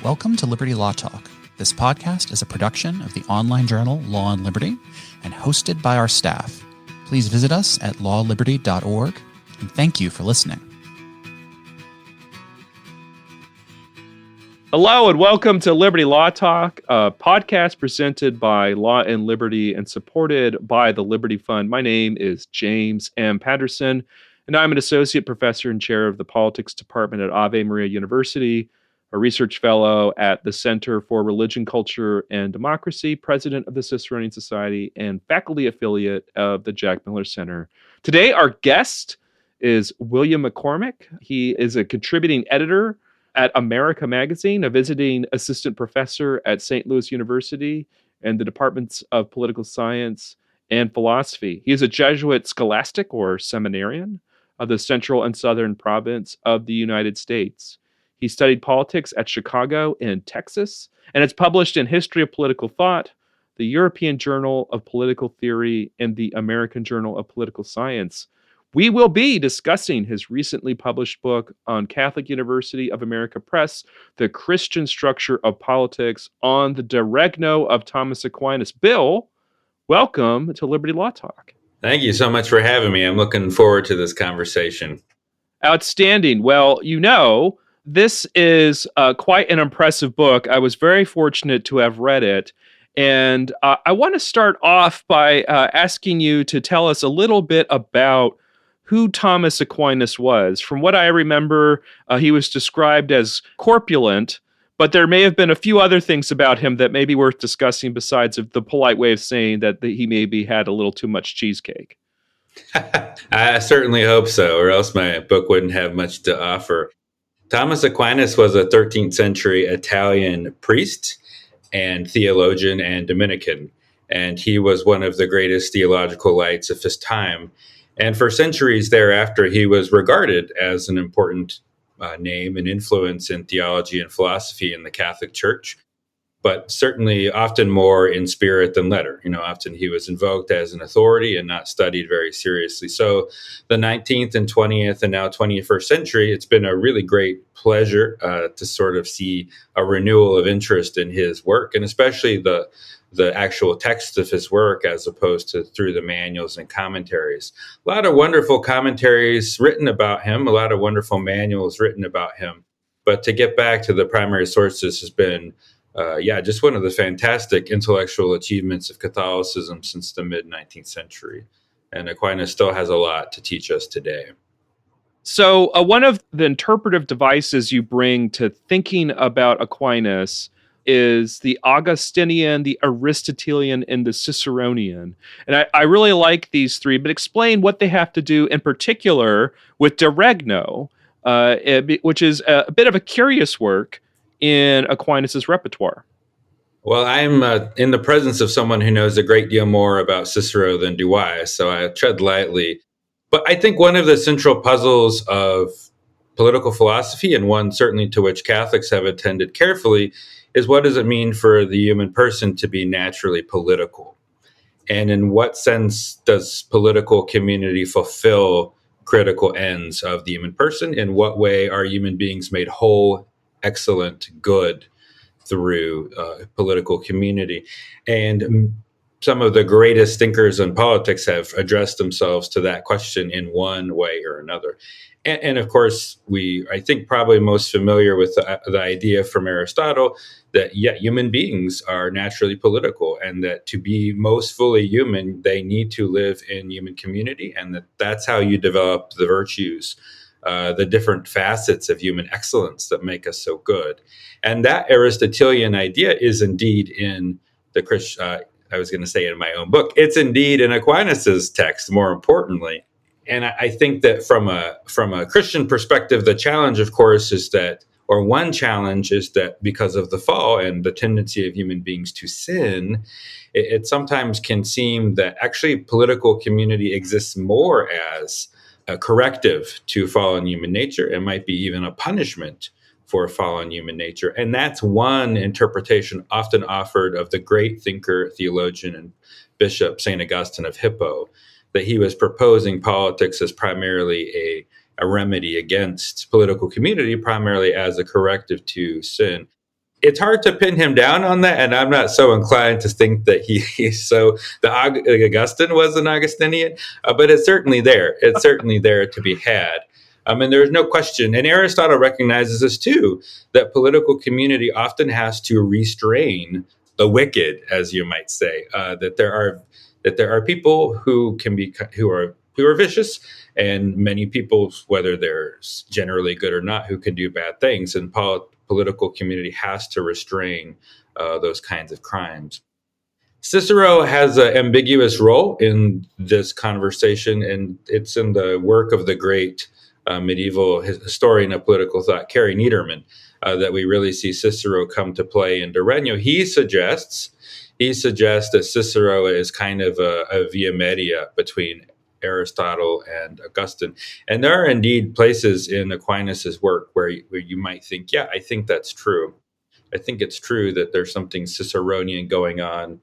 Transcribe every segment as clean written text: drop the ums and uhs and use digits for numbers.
Welcome to Liberty Law Talk. This podcast is a production of the online journal Law and Liberty and hosted by our staff. Please visit us at lawliberty.org, and thank you for listening. Hello and welcome to Liberty Law Talk, a podcast presented by Law and Liberty and supported by the Liberty Fund. My name is James M. Patterson, and I'm an associate professor and chair of the politics department at Ave Maria University, a research fellow at the Center for Religion, Culture, and Democracy, president of the Ciceronian Society, and faculty affiliate of the Jack Miller Center. Today, our guest is William McCormick. He is a contributing editor at America Magazine, a visiting assistant professor at St. Louis University and the departments of political science and philosophy. He is a Jesuit scholastic or seminarian of the Central and Southern Province of the United States. He studied politics at Chicago and Texas, and it's published in History of Political Thought, the European Journal of Political Theory, and the American Journal of Political Science. We will be discussing his recently published book on Catholic University of America Press, The Christian Structure of Politics on the Regno of Thomas Aquinas. Bill, welcome to Liberty Law Talk. Thank you so much for having me. I'm looking forward to this conversation. Outstanding. Well, this is quite an impressive book. I was very fortunate to have read it. And I want to start off by asking you to tell us a little bit about who Thomas Aquinas was. From what I remember, he was described as corpulent, but there may have been a few other things about him that may be worth discussing besides of the polite way of saying that he maybe had a little too much cheesecake. I certainly hope so, or else my book wouldn't have much to offer. Thomas Aquinas was a 13th century Italian priest and theologian and Dominican, and he was one of the greatest theological lights of his time. And for centuries thereafter, he was regarded as an important name and influence in theology and philosophy in the Catholic Church, but certainly often more in spirit than letter. Often he was invoked as an authority and not studied very seriously. So the 19th and 20th and now 21st century, it's been a really great pleasure to sort of see a renewal of interest in his work, and especially the actual text of his work as opposed to through the manuals and commentaries. A lot of wonderful commentaries written about him, a lot of wonderful manuals written about him. But to get back to the primary sources has been, just one of the fantastic intellectual achievements of Catholicism since the mid-19th century. And Aquinas still has a lot to teach us today. So one of the interpretive devices you bring to thinking about Aquinas is the Augustinian, the Aristotelian, and the Ciceronian. And I really like these three, but explain what they have to do in particular with de Regno, which is a bit of a curious work in Aquinas' repertoire. Well, I'm in the presence of someone who knows a great deal more about Cicero than do I, so I tread lightly. But I think one of the central puzzles of political philosophy, and one certainly to which Catholics have attended carefully, is what does it mean for the human person to be naturally political? And in what sense does political community fulfill critical ends of the human person? In what way are human beings made whole, excellent, good through political community? And some of the greatest thinkers in politics have addressed themselves to that question in one way or another. And of course, I think probably most familiar with the idea from Aristotle that human beings are naturally political, and that to be most fully human, they need to live in human community, and that's how you develop the virtues, the different facets of human excellence that make us so good. And that Aristotelian idea is indeed in the Christian, I was going to say in my own book, it's indeed in Aquinas's text, more importantly. And I think that from a Christian perspective, the challenge, of course, is that, or one challenge is that because of the fall and the tendency of human beings to sin, it sometimes can seem that actually political community exists more as a corrective to fallen human nature. It might be even a punishment for fallen human nature. And that's one interpretation often offered of the great thinker, theologian, and bishop St. Augustine of Hippo, that he was proposing politics as primarily a remedy against political community, primarily as a corrective to sin. it's hard to pin him down on that, and I'm not so inclined to think that he's so Augustine was an Augustinian, but it's certainly there. It's certainly there to be had. And there's no question, and Aristotle recognizes this too, that political community often has to restrain the wicked, as you might say. That there are people who are vicious, and many people, whether they're generally good or not, who can do bad things, and political community has to restrain those kinds of crimes. Cicero has an ambiguous role in this conversation, and it's in the work of the great medieval historian of political thought, Carey Niederman, that we really see Cicero come to play in De Regno. He suggests that Cicero is kind of a via media between Aristotle and Augustine. And there are indeed places in Aquinas's work where you might think, yeah, I think that's true. I think it's true that there's something Ciceronian going on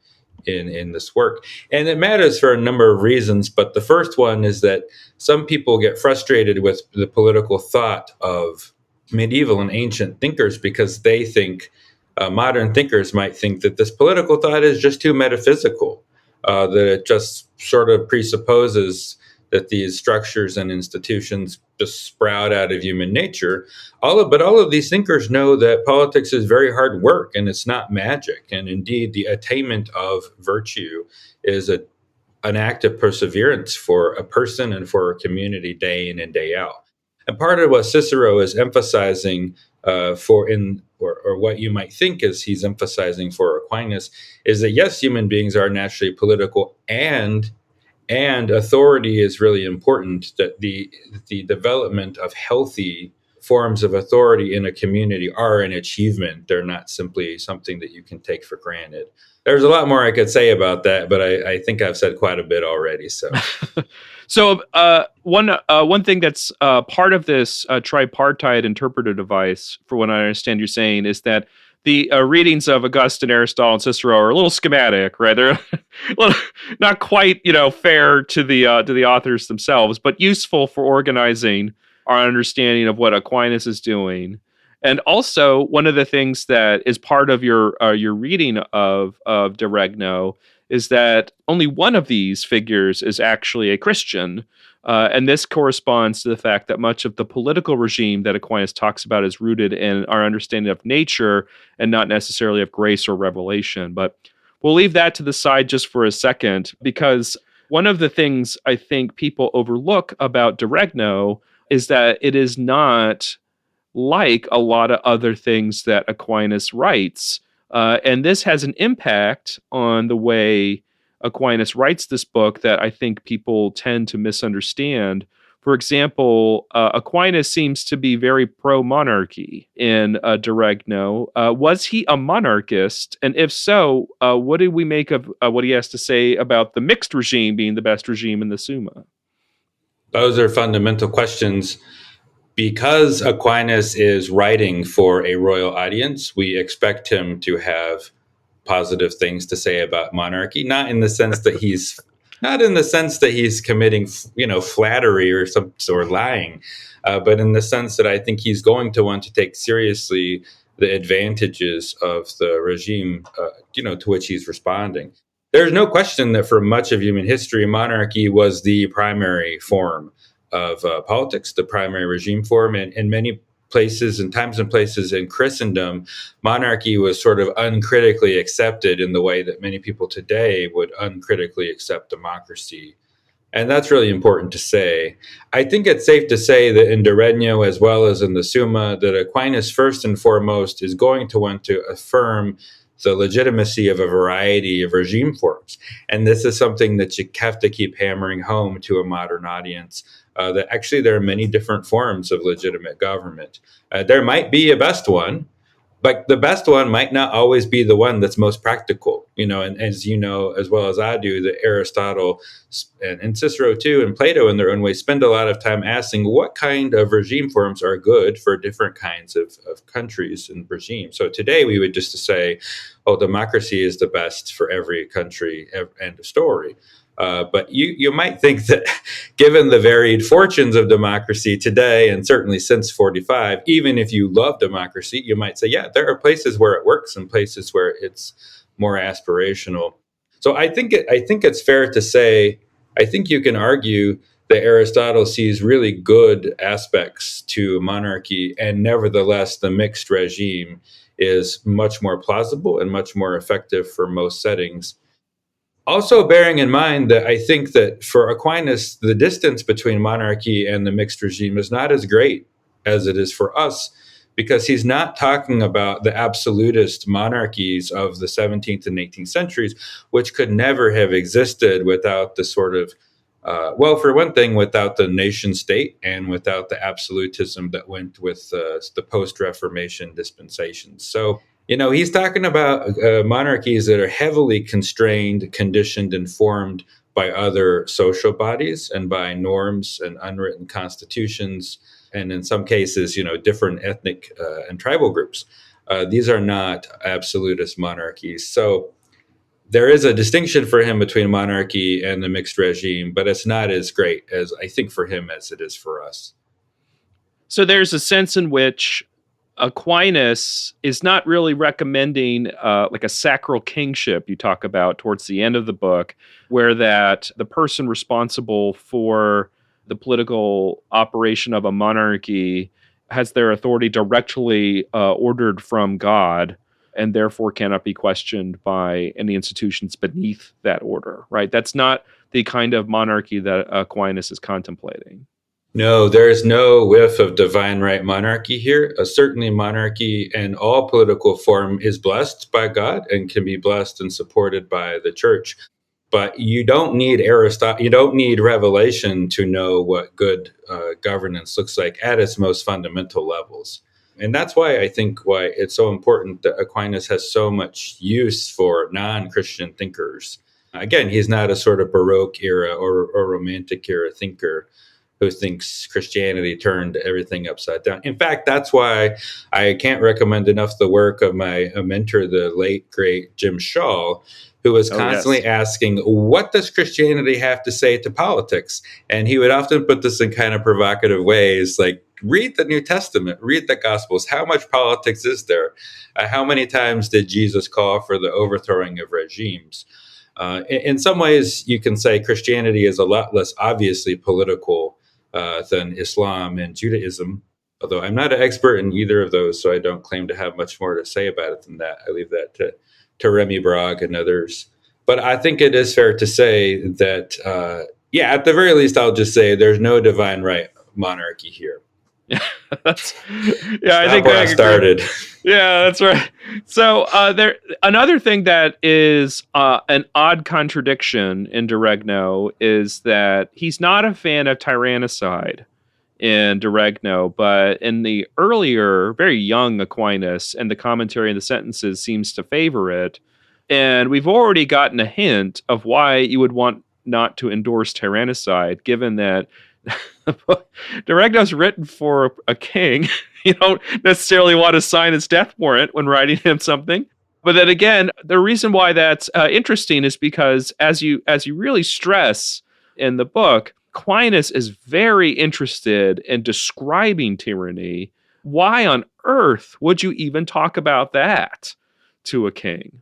in this work. And it matters for a number of reasons, but the first one is that some people get frustrated with the political thought of medieval and ancient thinkers because they think, modern thinkers might think that this political thought is just too metaphysical, that it just sort of presupposes that these structures and institutions just sprout out of human nature. But all of these thinkers know that politics is very hard work and it's not magic. And indeed, the attainment of virtue is an act of perseverance for a person and for a community day in and day out. And part of what Cicero is emphasizing or what you might think is he's emphasizing for Aquinas is that, yes, human beings are naturally political, and authority is really important, that the development of healthy forms of authority in a community are an achievement. They're not simply something that you can take for granted. There's a lot more I could say about that, but I think I've said quite a bit already. So, one thing that's part of this tripartite interpretive device, for what I understand you're saying, is that the readings of Augustine, Aristotle, and Cicero are a little schematic, right? They're not quite, fair to the authors themselves, but useful for organizing our understanding of what Aquinas is doing. And also, one of the things that is part of your reading of De Regno is that only one of these figures is actually a Christian. And this corresponds to the fact that much of the political regime that Aquinas talks about is rooted in our understanding of nature and not necessarily of grace or revelation. But we'll leave that to the side just for a second, because one of the things I think people overlook about De Regno is that it is not like a lot of other things that Aquinas writes. And this has an impact on the way Aquinas writes this book that I think people tend to misunderstand. For example, Aquinas seems to be very pro-monarchy in De Regno. Was he a monarchist? And if so, what did we make of what he has to say about the mixed regime being the best regime in the Summa? Those are fundamental questions. Because Aquinas is writing for a royal audience, we expect him to have positive things to say about monarchy, not in the sense that he's committing, flattery or lying, but in the sense that I think he's going to want to take seriously the advantages of the regime, to which he's responding. There's no question that for much of human history, monarchy was the primary form of politics, the primary regime form, and in many places and times and places in Christendom, monarchy was sort of uncritically accepted in the way that many people today would uncritically accept democracy. And that's really important to say. I think it's safe to say that in De Regno, as well as in the Summa, that Aquinas first and foremost is going to want to affirm the legitimacy of a variety of regime forms. And this is something that you have to keep hammering home to a modern audience, that actually there are many different forms of legitimate government. There might be a best one, but the best one might not always be the one that's most practical. And as you know, as well as I do, that Aristotle and Cicero too, and Plato in their own way, spend a lot of time asking what kind of regime forms are good for different kinds of countries and regimes. So today we would just say, democracy is the best for every country, end of story. But you might think that given the varied fortunes of democracy today, and certainly since 45, even if you love democracy, you might say, yeah, there are places where it works and places where it's more aspirational. So I think it's fair to say, I think you can argue that Aristotle sees really good aspects to monarchy, and nevertheless, the mixed regime is much more plausible and much more effective for most settings. Also, bearing in mind that I think that for Aquinas, the distance between monarchy and the mixed regime is not as great as it is for us, because he's not talking about the absolutist monarchies of the 17th and 18th centuries, which could never have existed without the sort of, for one thing, without the nation state and without the absolutism that went with the post-Reformation dispensations. So, he's talking about monarchies that are heavily constrained, conditioned, and formed by other social bodies and by norms and unwritten constitutions, and in some cases, different ethnic and tribal groups. These are not absolutist monarchies. So there is a distinction for him between monarchy and the mixed regime, but it's not as great as I think for him as it is for us. So there's a sense in which Aquinas is not really recommending like a sacral kingship you talk about towards the end of the book, where that the person responsible for the political operation of a monarchy has their authority directly ordered from God, and therefore cannot be questioned by any institutions beneath that order, right? That's not the kind of monarchy that Aquinas is contemplating. No, there is no whiff of divine right monarchy here. Certainly monarchy and all political form is blessed by God and can be blessed and supported by the church. But you don't need you don't need revelation to know what good governance looks like at its most fundamental levels. And that's why I think why it's so important that Aquinas has so much use for non-Christian thinkers. Again, he's not a sort of Baroque era or Romantic era thinker who thinks Christianity turned everything upside down. In fact, that's why I can't recommend enough the work of my mentor, the late, great Jim Shaw, who was constantly asking, what does Christianity have to say to politics? And he would often put this in kind of provocative ways, like, read the New Testament, read the Gospels. How much politics is there? How many times did Jesus call for the overthrowing of regimes? In some ways, you can say Christianity is a lot less obviously political than Islam and Judaism, although I'm not an expert in either of those, so I don't claim to have much more to say about it than that. I leave that to Remy Bragg and others. But I think it is fair to say that, at the very least, I'll just say there's no divine right monarchy here. I think where I started. Yeah, that's right. So another thing that is an odd contradiction in De Regno is that he's not a fan of tyrannicide in De Regno, but in the earlier, very young Aquinas and the commentary and the sentences seems to favor it. And we've already gotten a hint of why you would want not to endorse tyrannicide, given that De Regno's written for a king. You don't necessarily want to sign his death warrant when writing him something. But then again, the reason why that's interesting is because, as you really stress in the book, Aquinas is very interested in describing tyranny. Why on earth would you even talk about that to a king?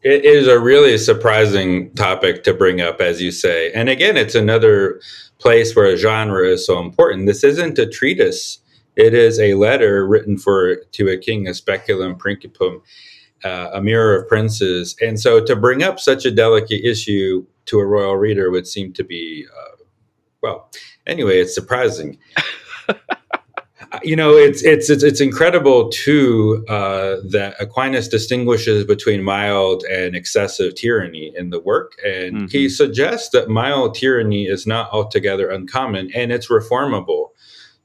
It is a really surprising topic to bring up, as you say. And again, it's another place where a genre is so important. This isn't a treatise. It is a letter written to a king, a speculum principum, a mirror of princes. And so to bring up such a delicate issue to a royal reader would seem to be, anyway, it's surprising. It's incredible too that Aquinas distinguishes between mild and excessive tyranny in the work, and he suggests that mild tyranny is not altogether uncommon and it's reformable.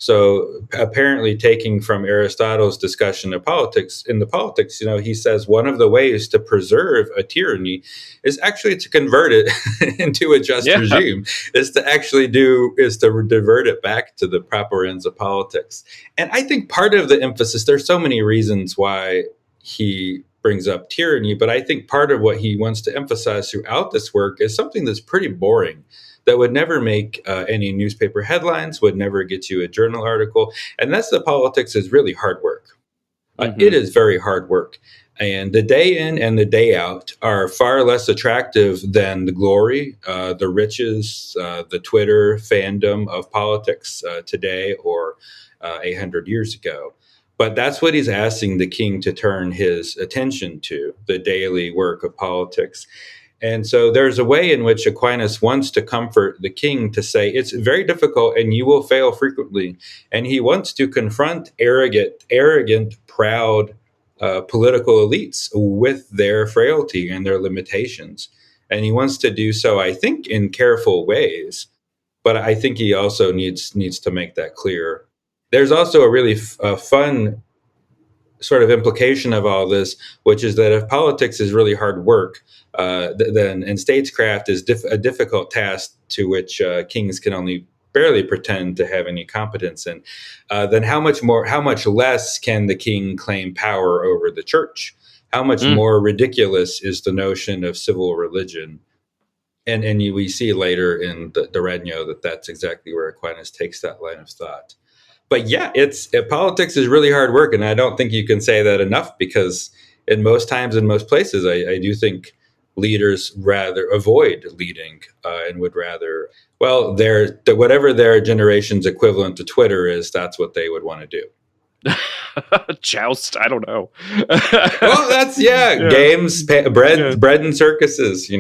So apparently, taking from Aristotle's discussion of politics, he says one of the ways to preserve a tyranny is actually to convert it into a just regime, is to divert it back to the proper ends of politics. And I think part of the emphasis, there's so many reasons why he brings up tyranny. But I think part of what he wants to emphasize throughout this work is something that's pretty boring, that would never make any newspaper headlines, would never get you a journal article. And that's the politics is really hard work. It is very hard work. And the day in and the day out are far less attractive than the glory, the riches, the Twitter fandom of politics today or 100 years ago. But that's what he's asking the king to turn his attention to, the daily work of politics. And so there's a way in which Aquinas wants to comfort the king to say, it's very difficult and you will fail frequently. And he wants to confront arrogant, proud political elites with their frailty and their limitations. And he wants to do so, I think, in careful ways. But I think he also needs to make that clear. There's also a really fun sort of implication of all this, which is that if politics is really hard work, then and statescraft is a difficult task to which kings can only barely pretend to have any competence in, then how much less can the king claim power over the church? How much more ridiculous is the notion of civil religion? And we see later in the Regno that that's exactly where Aquinas takes that line of thought. But yeah, politics is really hard work, and I don't think you can say that enough, because in most times, in most places, I do think leaders rather avoid leading and would rather, well, whatever their generation's equivalent to Twitter is, that's what they would want to do. Joust, I don't know. Well, that's games, bread and circuses,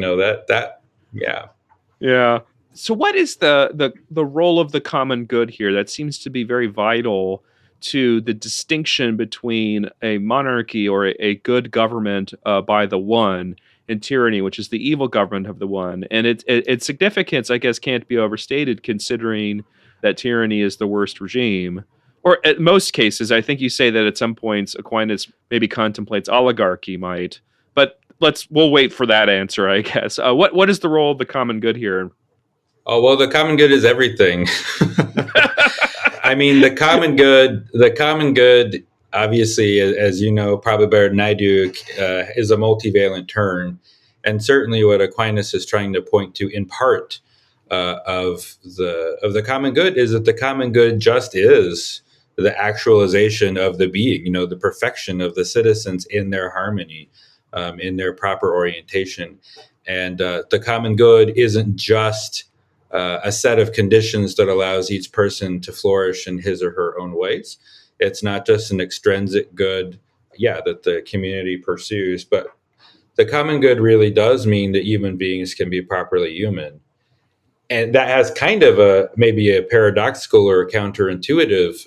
Yeah. So what is the role of the common good here? That seems to be very vital to the distinction between a monarchy or a good government by the one and tyranny, which is the evil government of the one. And its significance, I guess, can't be overstated, considering that tyranny is the worst regime. Or at most cases, I think you say that at some points Aquinas maybe contemplates oligarchy might. But we'll wait for that answer, I guess. What is the role of the common good here? Oh, well, the common good is everything. I mean, the common good, obviously, as you know, probably better than I do, is a multivalent term. And certainly what Aquinas is trying to point to in part of the common good is that the common good just is the actualization of the being, the perfection of the citizens in their harmony, in their proper orientation. And the common good isn't just a set of conditions that allows each person to flourish in his or her own ways. It's not just an extrinsic good, that the community pursues, but the common good really does mean that human beings can be properly human. And that has kind of maybe a paradoxical or counterintuitive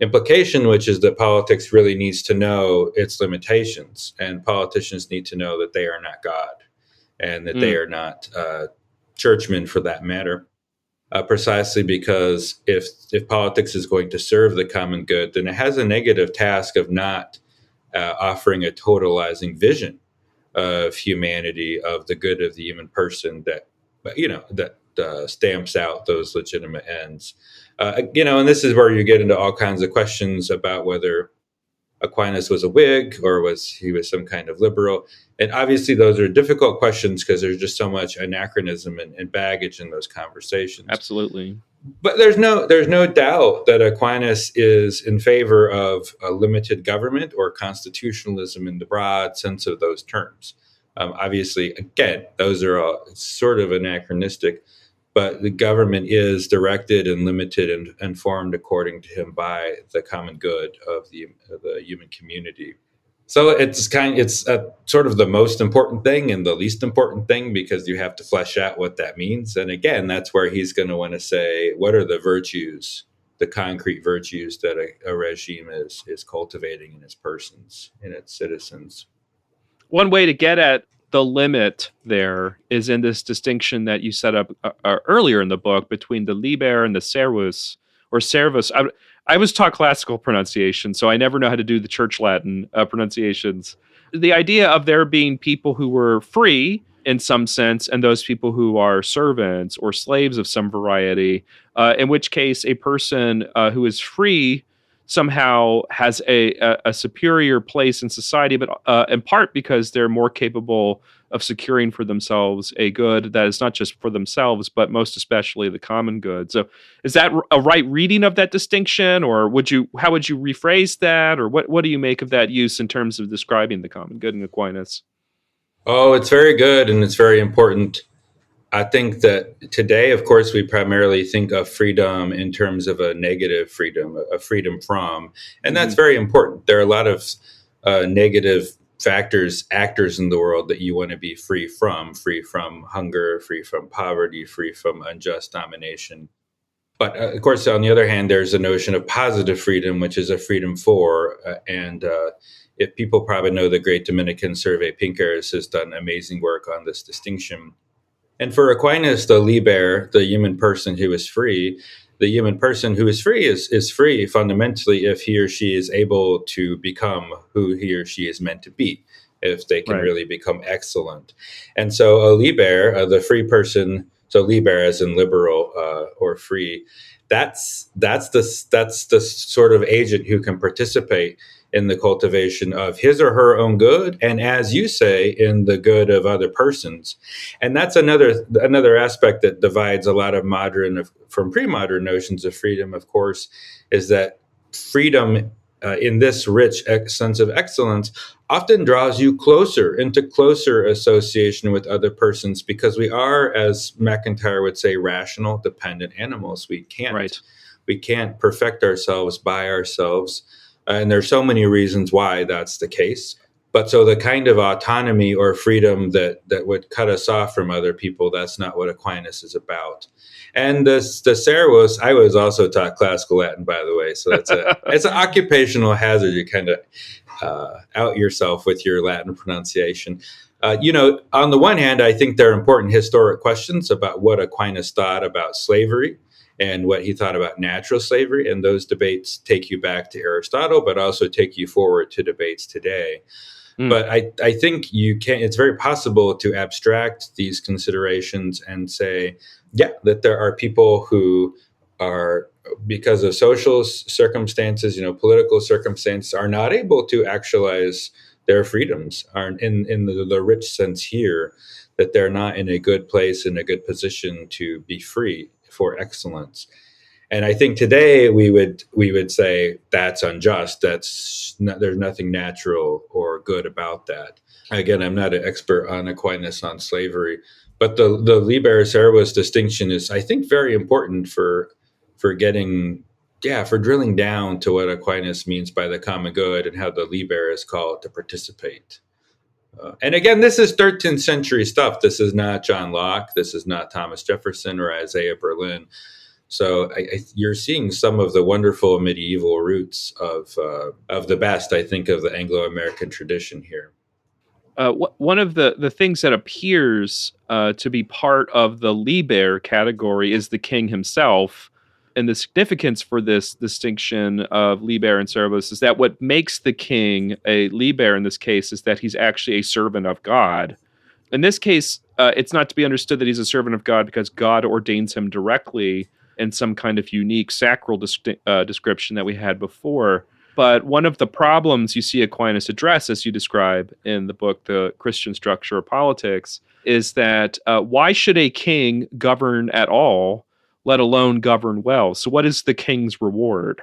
implication, which is that politics really needs to know its limitations, and politicians need to know that they are not God and that they are not churchmen for that matter, precisely because if politics is going to serve the common good, then it has a negative task of not offering a totalizing vision of humanity, of the good of the human person that stamps out those legitimate ends. And this is where you get into all kinds of questions about whether Aquinas was a Whig or he was some kind of liberal. And obviously those are difficult questions because there's just so much anachronism and baggage in those conversations. Absolutely. But there's no doubt that Aquinas is in favor of a limited government or constitutionalism in the broad sense of those terms. Obviously, again, those are all sort of anachronistic, but the government is directed and limited and formed according to him by the common good of the human community. So it's sort of the most important thing and the least important thing, because you have to flesh out what that means. And again, that's where he's going to want to say, what are the virtues, the concrete virtues that a regime is cultivating in its persons, in its citizens. One way to get at the limit there is in this distinction that you set up earlier in the book between the liber and the servus, or servus. I was taught classical pronunciation, so I never know how to do the church Latin pronunciations. The idea of there being people who were free in some sense, and those people who are servants or slaves of some variety, in which case a person who is free somehow has a superior place in society, but in part because they're more capable of securing for themselves a good that is not just for themselves, but most especially the common good. So is that a right reading of that distinction, or how would you rephrase that, or what do you make of that use in terms of describing the common good in Aquinas? Oh, it's very good, and it's very important. I think that today, of course, we primarily think of freedom in terms of a negative freedom, a freedom from, and that's very important. There are a lot of negative actors in the world that you want to be free from hunger, free from poverty, free from unjust domination. But of course, on the other hand, there's a notion of positive freedom, which is a freedom for, and if people probably know the great Dominican survey, Pinker's has done amazing work on this distinction. And for Aquinas, the liber, the human person who is free, the human person who is free is free fundamentally if he or she is able to become who he or she is meant to be, if they can really become excellent. And so a liber, the free person, so liber as in liberal or free, that's the sort of agent who can participate in the cultivation of his or her own good, and as you say, in the good of other persons. And that's another aspect that divides a lot of modern from pre-modern notions of freedom, of course, is that freedom in this rich sense of excellence often draws you into closer association with other persons, because we are, as McIntyre would say, rational, dependent animals. We can't perfect ourselves by ourselves. And there's so many reasons why that's the case. But so the kind of autonomy or freedom that would cut us off from other people, that's not what Aquinas is about. And the servus, I was also taught classical Latin, by the way. So it's an occupational hazard. You kind of out yourself with your Latin pronunciation. On the one hand, I think there are important historic questions about what Aquinas thought about slavery and what he thought about natural slavery. And those debates take you back to Aristotle, but also take you forward to debates today. But I think it's very possible to abstract these considerations and say, that there are people who are, because of social circumstances, political circumstances, are not able to actualize their freedoms, aren't in the rich sense here, that they're not in a good place, in a good position to be free for excellence. And I think today we would say that's unjust. There's nothing natural or good about that. Again, I'm not an expert on Aquinas on slavery, but the liber servus distinction is, I think, very important for drilling down to what Aquinas means by the common good and how the liber is called to participate. And again, this is 13th century stuff. This is not John Locke. This is not Thomas Jefferson or Isaiah Berlin. So you're seeing some of the wonderful medieval roots of the best, I think, of the Anglo-American tradition here. One of the things that appears to be part of the liber category is the king himself. And the significance for this distinction of liber and servus is that what makes the king a liber in this case is that he's actually a servant of God. In this case, it's not to be understood that he's a servant of God because God ordains him directly in some kind of unique sacral description that we had before. But one of the problems you see Aquinas address, as you describe in the book, The Christian Structure of Politics, is that why should a king govern at all, let alone govern well? So what is the king's reward?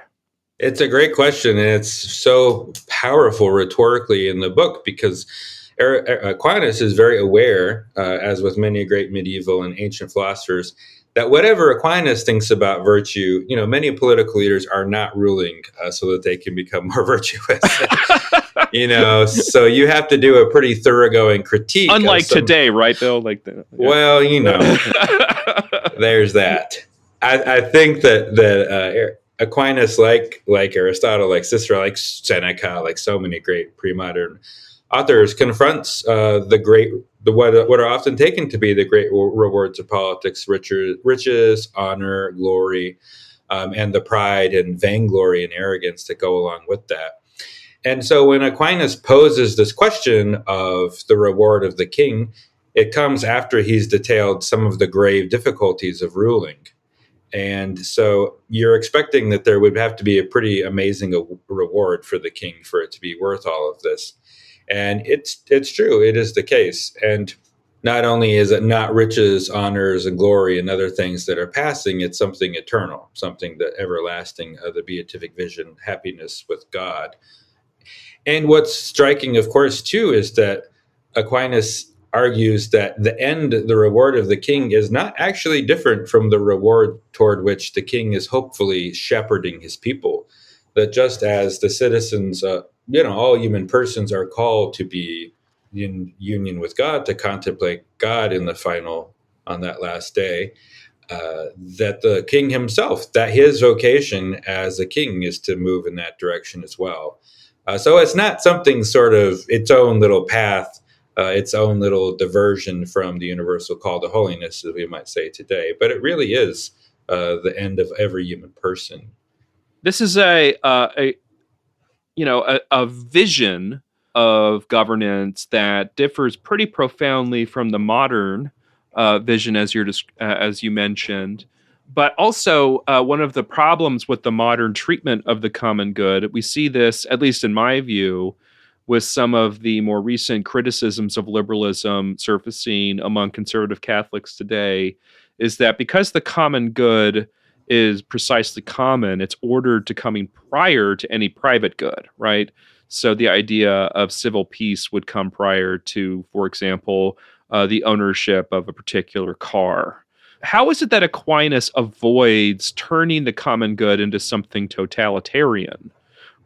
It's a great question, and it's so powerful rhetorically in the book, because Aquinas is very aware, as with many great medieval and ancient philosophers, that whatever Aquinas thinks about virtue, many political leaders are not ruling so that they can become more virtuous. So you have to do a pretty thoroughgoing critique. Unlike today, right, Bill? Well, there's that. I think that Aquinas, like Aristotle, like Cicero, like Seneca, like so many great pre-modern authors, confronts what are often taken to be the great rewards of politics: riches, honor, glory, and the pride and vainglory and arrogance that go along with that. And so when Aquinas poses this question of the reward of the king, it comes after he's detailed some of the grave difficulties of ruling. And so you're expecting that there would have to be a pretty amazing reward for the king for it to be worth all of this. And it's true. It is the case. And not only is it not riches, honors, and glory and other things that are passing, it's something eternal, something that everlasting, the beatific vision, happiness with God. And what's striking, of course, too, is that Aquinas argues that the reward of the king is not actually different from the reward toward which the king is hopefully shepherding his people. That just as the citizens, all human persons are called to be in union with God, to contemplate God on that last day, that the king himself, that his vocation as a king is to move in that direction as well. So it's not something sort of its own little path, its own little diversion from the universal call to holiness, as we might say today, but it really is the end of every human person. This is a vision of governance that differs pretty profoundly from the modern vision, as you mentioned. But also, one of the problems with the modern treatment of the common good, we see this, at least in my view, with some of the more recent criticisms of liberalism surfacing among conservative Catholics today, is that because the common good is precisely common, it's ordered to coming prior to any private good, right? So the idea of civil peace would come prior to, for example, the ownership of a particular car. How is it that Aquinas avoids turning the common good into something totalitarian,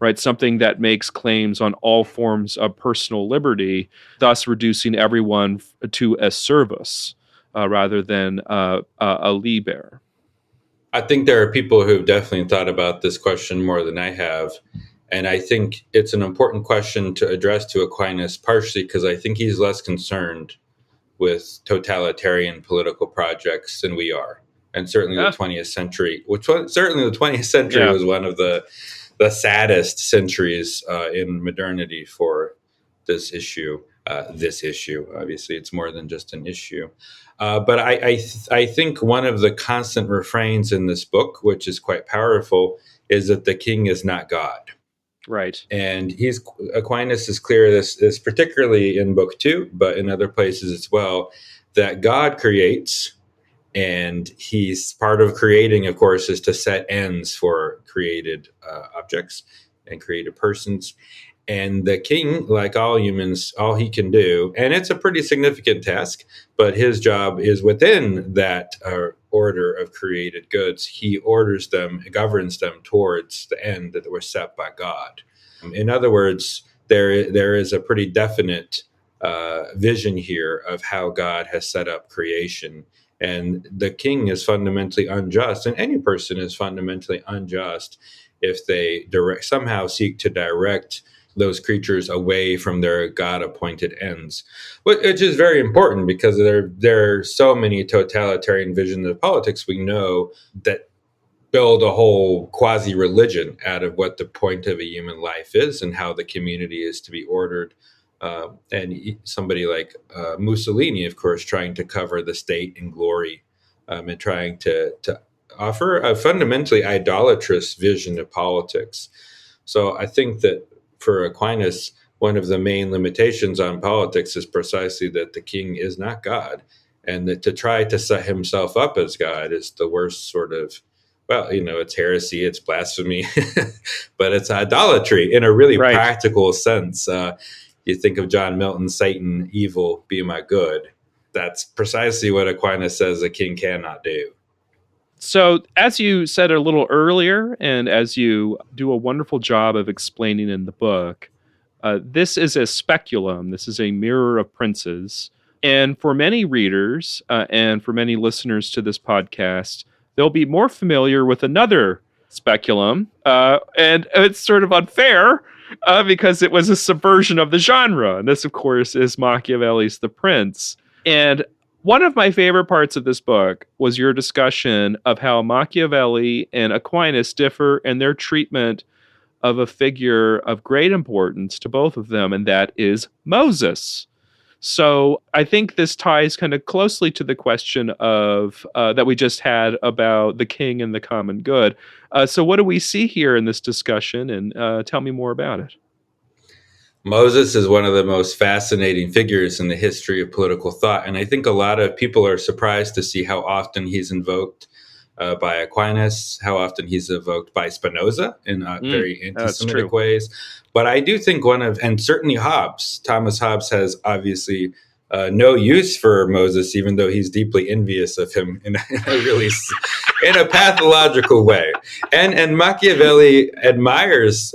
right? Something that makes claims on all forms of personal liberty, thus reducing everyone to a service rather than a liber? I think there are people who've definitely thought about this question more than I have. And I think it's an important question to address to Aquinas, partially because I think he's less concerned with totalitarian political projects than we are. And certainly the 20th century, was one of the saddest centuries in modernity for this issue. Obviously, it's more than just an issue. But I think one of the constant refrains in this book, which is quite powerful, is that the king is not God. Right. And Aquinas is clear this particularly in book 2, but in other places as well, that God creates, and he's part of creating, of course, is to set ends for created objects and created persons. And the king, like all humans, all he can do, and it's a pretty significant task, but his job is within that order of created goods. He orders them, governs them towards the end that were set by God. In other words, there is a pretty definite vision here of how God has set up creation. And the king is fundamentally unjust, and any person is fundamentally unjust if they somehow seek to direct those creatures away from their God-appointed ends, which is very important because there are so many totalitarian visions of politics we know that build a whole quasi-religion out of what the point of a human life is and how the community is to be ordered. And somebody like Mussolini, of course, trying to cover the state in glory and trying to offer a fundamentally idolatrous vision of politics. So I think that for Aquinas, one of the main limitations on politics is precisely that the king is not God, and that to try to set himself up as God is the worst sort of, it's heresy, it's blasphemy, but it's idolatry in a really practical sense. You think of John Milton's Satan, evil, be my good. That's precisely what Aquinas says a king cannot do. So, as you said a little earlier, and as you do a wonderful job of explaining in the book, this is a speculum. This is a mirror of princes. And for many readers and for many listeners to this podcast, they'll be more familiar with another speculum. And it's sort of unfair because it was a subversion of the genre. And this, of course, is Machiavelli's The Prince. And one of my favorite parts of this book was your discussion of how Machiavelli and Aquinas differ in their treatment of a figure of great importance to both of them, and that is Moses. So I think this ties kind of closely to the question of that we just had about the king and the common good. So what do we see here in this discussion? And tell me more about it. Moses is one of the most fascinating figures in the history of political thought. And I think a lot of people are surprised to see how often he's invoked by Aquinas, how often he's evoked by Spinoza in very anti-Semitic ways. But I do think and certainly Hobbes, Thomas Hobbes has obviously no use for Moses, even though he's deeply envious of him in a pathological way. And Machiavelli admires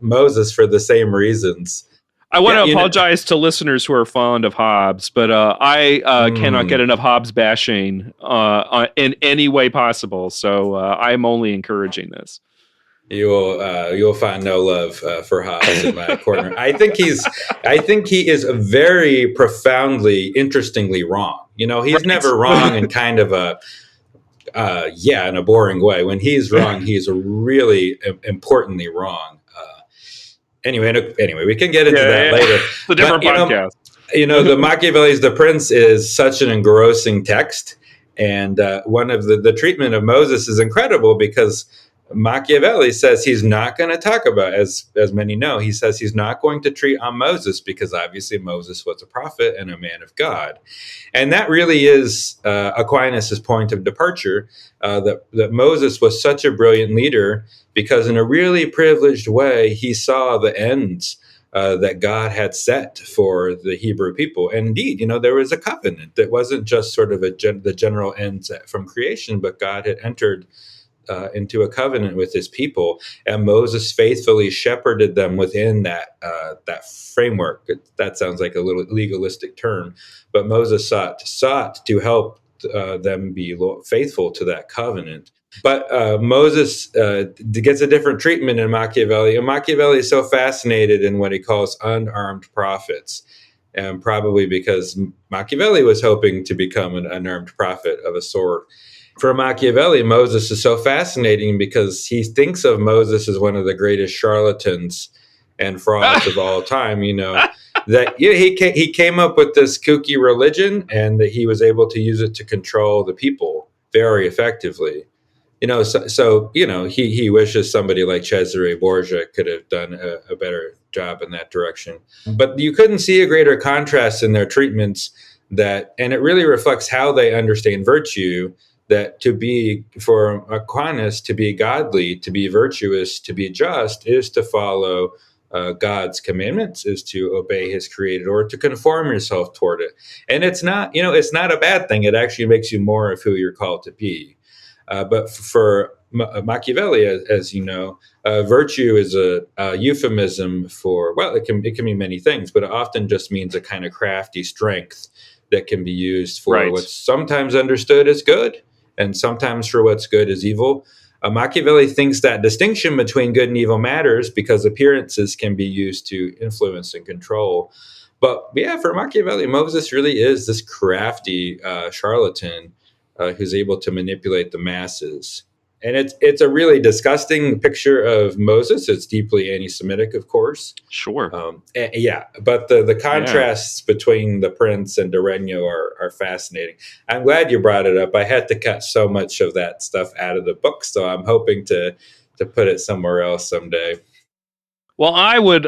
Moses for the same reasons. I want to apologize to listeners who are fond of Hobbes, but I cannot get enough Hobbes bashing in any way possible. So I'm only encouraging this. You'll find no love for Hobbes in my corner. I think he is very profoundly, interestingly wrong. He's never wrong in kind of in a boring way. When he's wrong, he's really importantly wrong. Anyway, we can get into that later. It's a different podcast. The Machiavelli's The Prince is such an engrossing text, and one of the treatment of Moses is incredible because Machiavelli says he's not going to talk about, as many know, he says he's not going to treat on Moses because obviously Moses was a prophet and a man of God. And that really is Aquinas' point of departure, that Moses was such a brilliant leader because in a really privileged way, he saw the ends that God had set for the Hebrew people. And indeed, there was a covenant that wasn't just sort of the general ends from creation, but God had entered into a covenant with his people, and Moses faithfully shepherded them within that framework. That sounds like a little legalistic term, but Moses sought to help them be faithful to that covenant. But Moses gets a different treatment in Machiavelli, and Machiavelli is so fascinated in what he calls unarmed prophets, and probably because Machiavelli was hoping to become an unarmed prophet of a sort. For Machiavelli, Moses is so fascinating because he thinks of Moses as one of the greatest charlatans and frauds of all time. That he came up with this kooky religion, and that he was able to use it to control the people very effectively. He wishes somebody like Cesare Borgia could have done a better job in that direction. But you couldn't see a greater contrast in their treatments and it really reflects how they understand virtue. That for Aquinas, to be godly, to be virtuous, to be just is to follow God's commandments, is to obey his created order, to conform yourself toward it. And it's not a bad thing. It actually makes you more of who you're called to be. But for Machiavelli, as you know, virtue is a euphemism for, it can mean many things, but it often just means a kind of crafty strength that can be used for what's sometimes understood as good, and sometimes for what's good is evil. Machiavelli thinks that distinction between good and evil matters because appearances can be used to influence and control. But for Machiavelli, Moses really is this crafty charlatan who's able to manipulate the masses. And it's a really disgusting picture of Moses. It's deeply anti-Semitic, of course. Sure. But the contrasts between the Prince and the Regno are fascinating. I'm glad you brought it up. I had to cut so much of that stuff out of the book, so I'm hoping to put it somewhere else someday. Well, I would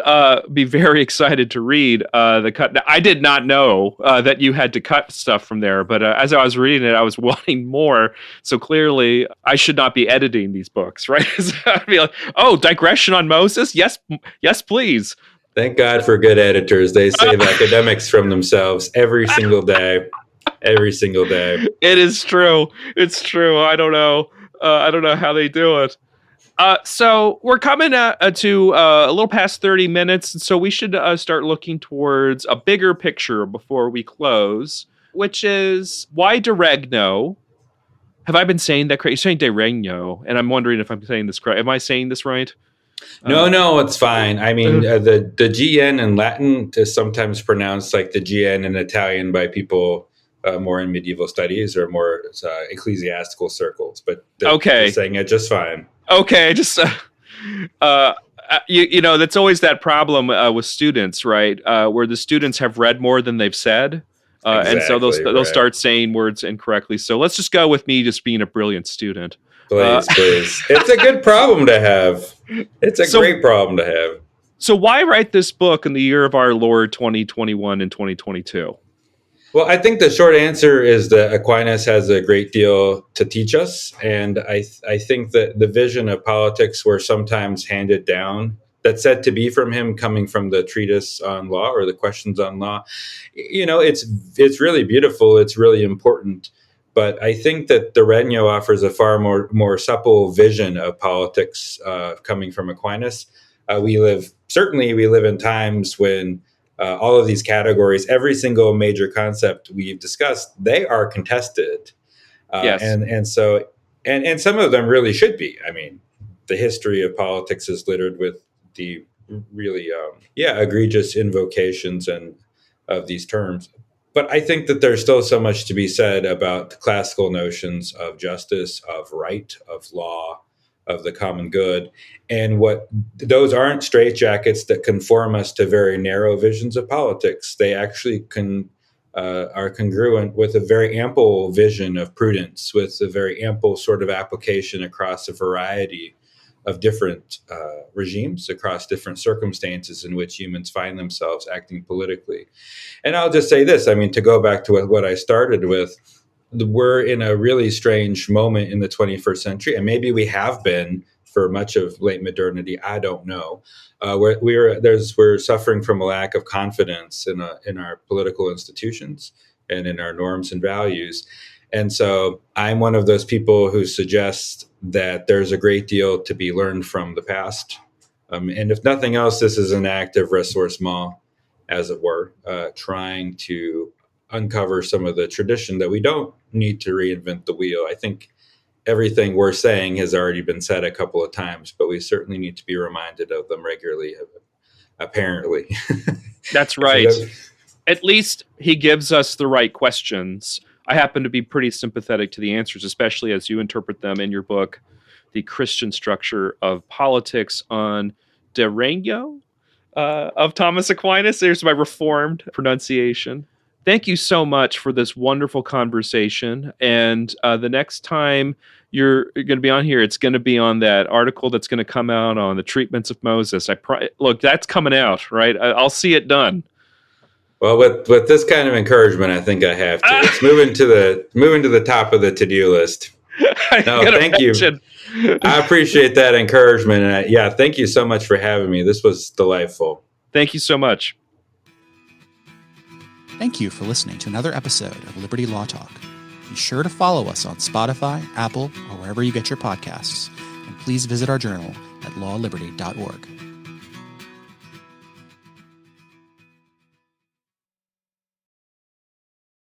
be very excited to read the cut. I did not know that you had to cut stuff from there, but as I was reading it, I was wanting more. So clearly, I should not be editing these books, right? I'd be like, digression on Moses? Yes, please. Thank God for good editors. They save academics from themselves every single day. Every single day. It is true. It's true. I don't know how they do it. So we're coming to a little past 30 minutes, so we should start looking towards a bigger picture before we close, which is why de Regno? Have I been saying that correct? You're saying de Regno, and I'm wondering if I'm saying this correct. Am I saying this right? No, it's fine. I mean, the GN in Latin is sometimes pronounced like the GN in Italian by people more in medieval studies or more ecclesiastical circles, but they're saying it just fine. Okay, just That's always that problem with students, right? Where the students have read more than they've said. And so they'll start saying words incorrectly. So let's just go with me just being a brilliant student. Please. It's a good problem to have. It's a great problem to have. So why write this book in the year of our Lord 2021 and 2022? Well, I think the short answer is that Aquinas has a great deal to teach us. And I think that the vision of politics were sometimes handed down, that's said to be from him, coming from the treatise on law or the questions on law. It's really beautiful. It's really important. But I think that the Regno offers a far more supple vision of politics coming from Aquinas. We live in times when all of these categories, every single major concept we've discussed, they are contested. Yes. And some of them really should be. I mean, the history of politics is littered with the really, egregious invocations of these terms. But I think that there's still so much to be said about the classical notions of justice, of right, of law, of the common good. And what those aren't straitjackets that conform us to very narrow visions of politics. They actually are congruent with a very ample vision of prudence, with a very ample sort of application across a variety of different regimes, across different circumstances in which humans find themselves acting politically. And I'll just say this, to go back to what I started with, we're in a really strange moment in the 21st century, and maybe we have been for much of late modernity. I don't know. We're suffering from a lack of confidence in our political institutions and in our norms and values. And so I'm one of those people who suggests that there's a great deal to be learned from the past. And if nothing else, this is an act of ressourcement, as it were, trying to uncover some of the tradition that we don't need to reinvent the wheel. I think everything we're saying has already been said a couple of times, but we certainly need to be reminded of them regularly, apparently. That's right. At least he gives us the right questions. I happen to be pretty sympathetic to the answers, especially as you interpret them in your book, The Christian Structure of Politics on the Regno of Thomas Aquinas. There's my reformed pronunciation. Thank you so much for this wonderful conversation. And the next time you're going to be on here, it's going to be on that article that's going to come out on the treatments of Moses. Look, that's coming out, right? I'll see it done. Well, with this kind of encouragement, I think I have to. It's moving to the top of the to-do list. No, thank you. I appreciate that encouragement. And thank you so much for having me. This was delightful. Thank you so much. Thank you for listening to another episode of Liberty Law Talk. Be sure to follow us on Spotify, Apple, or wherever you get your podcasts. And please visit our journal at lawliberty.org.